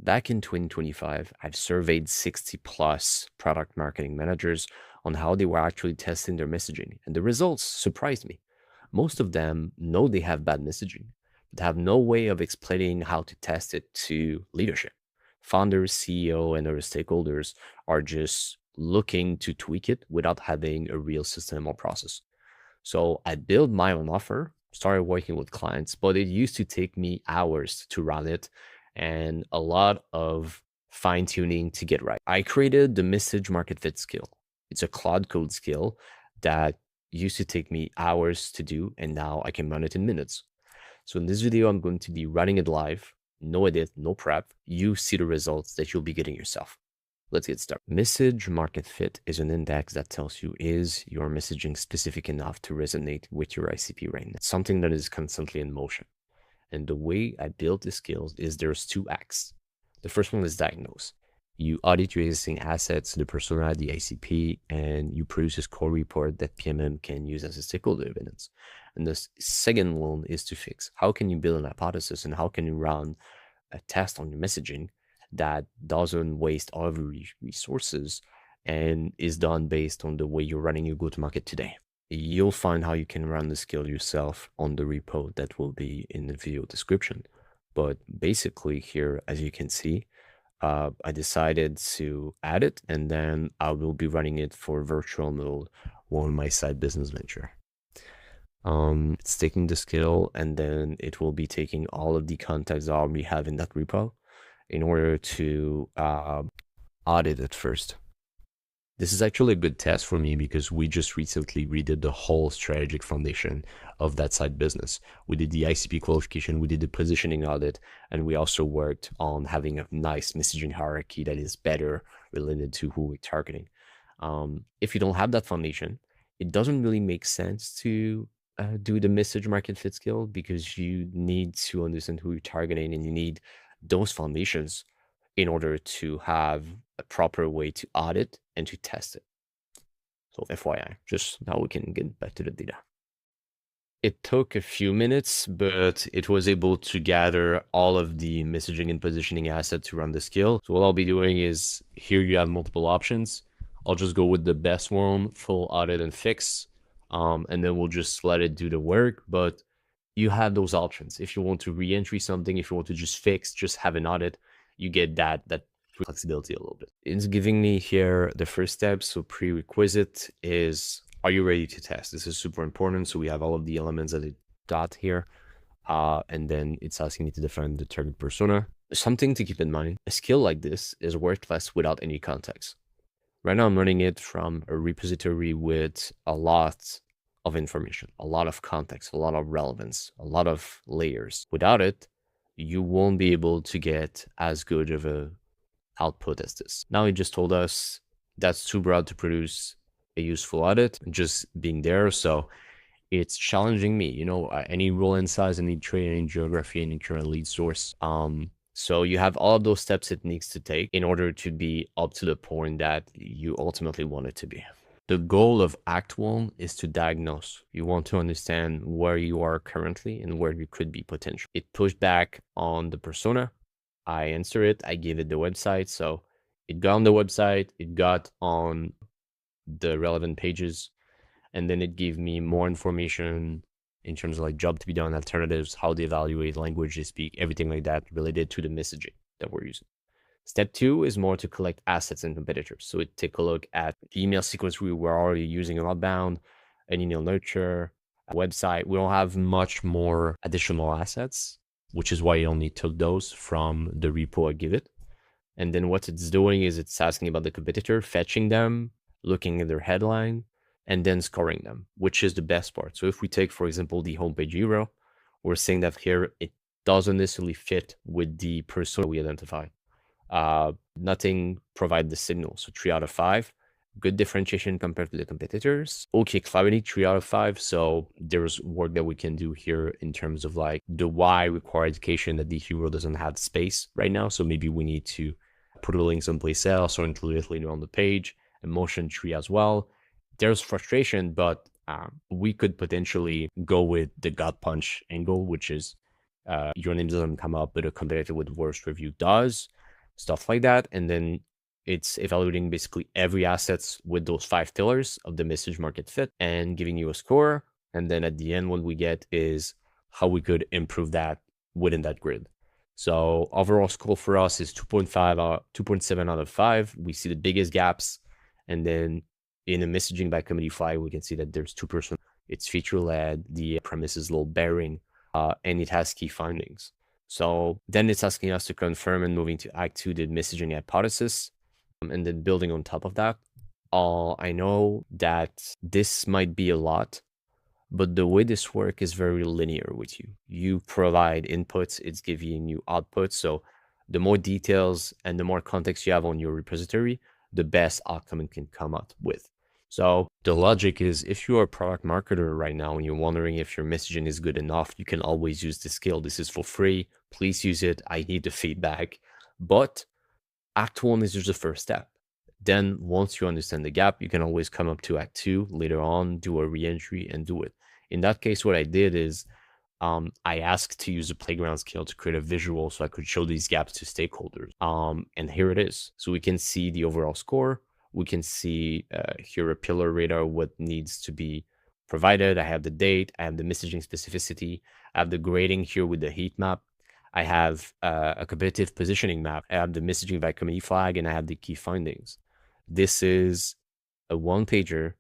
Back in 2025, I've surveyed 60 plus product marketing managers on how they were actually testing their messaging, and the results surprised me. Most of them know they have bad messaging, but have no way of explaining how to test it to leadership. Founders, CEO, and other stakeholders are just looking to tweak it without having a real system or process. So I built my own offer, started working with clients, but it used to take me hours to run it and a lot of fine tuning to get right. I created the message market fit skill. It's a cloud code skill that used to take me hours to do, and now I can run it in minutes. So in this video, I'm going to be running it live, no edit, no prep. You see the results that you'll be getting yourself. Let's get started. Message market fit is an index that tells you, is your messaging specific enough to resonate with your ICP right now? It's something that is constantly in motion. And the way I built the skills is there's two acts. The first one is diagnose. You audit your existing assets, the persona, the ICP, and you produce a score report that PMM can use as a stakeholder evidence. And the second one is to fix. How can you build an hypothesis and how can you run a test on your messaging that doesn't waste all of your resources and is done based on the way you're running your go-to-market today? You'll find how you can run the skill yourself on the repo that will be in the video description. But basically here, as you can see, I decided to add it, and then I will be running it for virtual mode on my side business venture. It's taking the skill, and then it will be taking all of the contacts that we have in that repo in order to audit it first. This is actually a good test for me because we just recently redid the whole strategic foundation of that side business. We did the ICP qualification, we did the positioning audit, and we also worked on having a nice messaging hierarchy that is better related to who we're targeting. If you don't have that foundation, it doesn't really make sense to do the message market fit skill because you need to understand who you're targeting and you need those foundations in order to have a proper way to audit and to test it. So FYI, just now we can get back to the data. It took a few minutes, but it was able to gather all of the messaging and positioning assets to run the skill. So what I'll be doing is, here you have multiple options. I'll just go with the best one, full audit and fix, and then we'll just let it do the work. But you have those options. If you want to re-entry something, if you want to just fix, just have an audit, you get that flexibility a little bit. It's giving me here the first step. So prerequisite is, are you ready to test? This is super important. So we have all of the elements that it got here. And then it's asking me to define the target persona. Something to keep in mind, a skill like this is worthless without any context. Right now I'm running it from a repository with a lot of information, a lot of context, a lot of relevance, a lot of layers. Without it, you won't be able to get as good of a output as this. Now it just told us that's too broad to produce a useful audit, just being there. So it's challenging me, you know, any role and size, any trade, any geography, any current lead source. So you have all of those steps it needs to take in order to be up to the point that you ultimately want it to be. The goal of Act 1 is to diagnose. You want to understand where you are currently and where you could be potentially. It pushed back on the persona. I answer it. I give it the website. So it got on the website. It got on the relevant pages. And then it gave me more information in terms of like job to be done, alternatives, how they evaluate, language they speak, everything like that related to the messaging that we're using. Step 2 is more to collect assets and competitors. So it take a look at the email sequence we were already using on outbound, an email nurture, a website. We don't have much more additional assets, which is why I only took those from the repo I give it. And then what it's doing is it's asking about the competitor, fetching them, looking at their headline, and then scoring them, which is the best part. So if we take, for example, the homepage hero, we're saying that here it doesn't necessarily fit with the persona we identify. Nothing provide the signal. So 3 out of 5, good differentiation compared to the competitors. Okay, clarity, 3 out of 5. So there's work that we can do here in terms of like the why require education that the hero doesn't have space right now. So maybe we need to put a link someplace else or include it later on the page. Emotion 3 as well. There's frustration, but we could potentially go with the gut punch angle, which is your name doesn't come up, but a competitor with worst review does. stuff like that. And then it's evaluating basically every assets with those 5 pillars of the message market fit and giving you a score. And then at the end, what we get is how we could improve that within that grid. So overall score for us is 2.5 2.7 out of 5. We see the biggest gaps. And then in a messaging by committee flag, we can see that there's 2%. It's feature led, the premise is load bearing, and it has key findings. So then it's asking us to confirm and moving to Act 2, the messaging hypothesis, and then building on top of that. I know that this might be a lot, but the way this works is very linear with you. You provide inputs, it's giving you outputs. So the more details and the more context you have on your repository, the best outcome it can come out with. So the logic is, if you're a product marketer right now and you're wondering if your messaging is good enough, you can always use this skill. This is for free. Please use it. I need the feedback. But Act 1 is just the first step. Then once you understand the gap, you can always come up to Act 2 later on, do a re-entry and do it. In that case, what I did is I asked to use a playground skill to create a visual so I could show these gaps to stakeholders. And here it is. So we can see the overall score. We can see here a pillar radar, what needs to be provided. I have the date, I have the messaging specificity, I have the grading here with the heat map. I have a competitive positioning map. I have the messaging by committee flag, and I have the key findings. This is a one-pager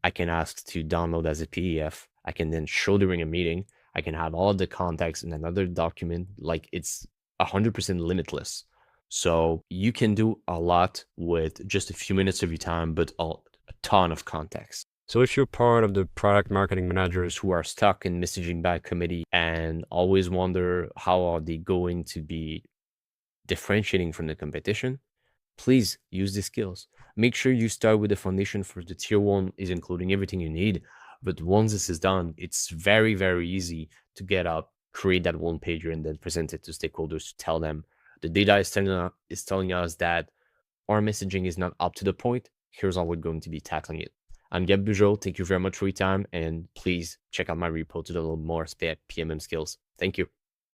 I can ask to download as a PDF. I can then show during a meeting. I can have all the context in another document. Like, it's 100% limitless. So you can do a lot with just a few minutes of your time, but a ton of context. So if you're part of the product marketing managers who are stuck in messaging by committee and always wonder how are they going to be differentiating from the competition, please use these skills. Make sure you start with the foundation for the tier 1 is including everything you need. But once this is done, it's very, very easy to get up, create that one pager, and then present it to stakeholders to tell them the data is telling us that our messaging is not up to the point. Here's how we're going to be tackling it. I'm Gab Bujo. Thank you very much for your time. And please check out my repo to learn more PMM skills. Thank you.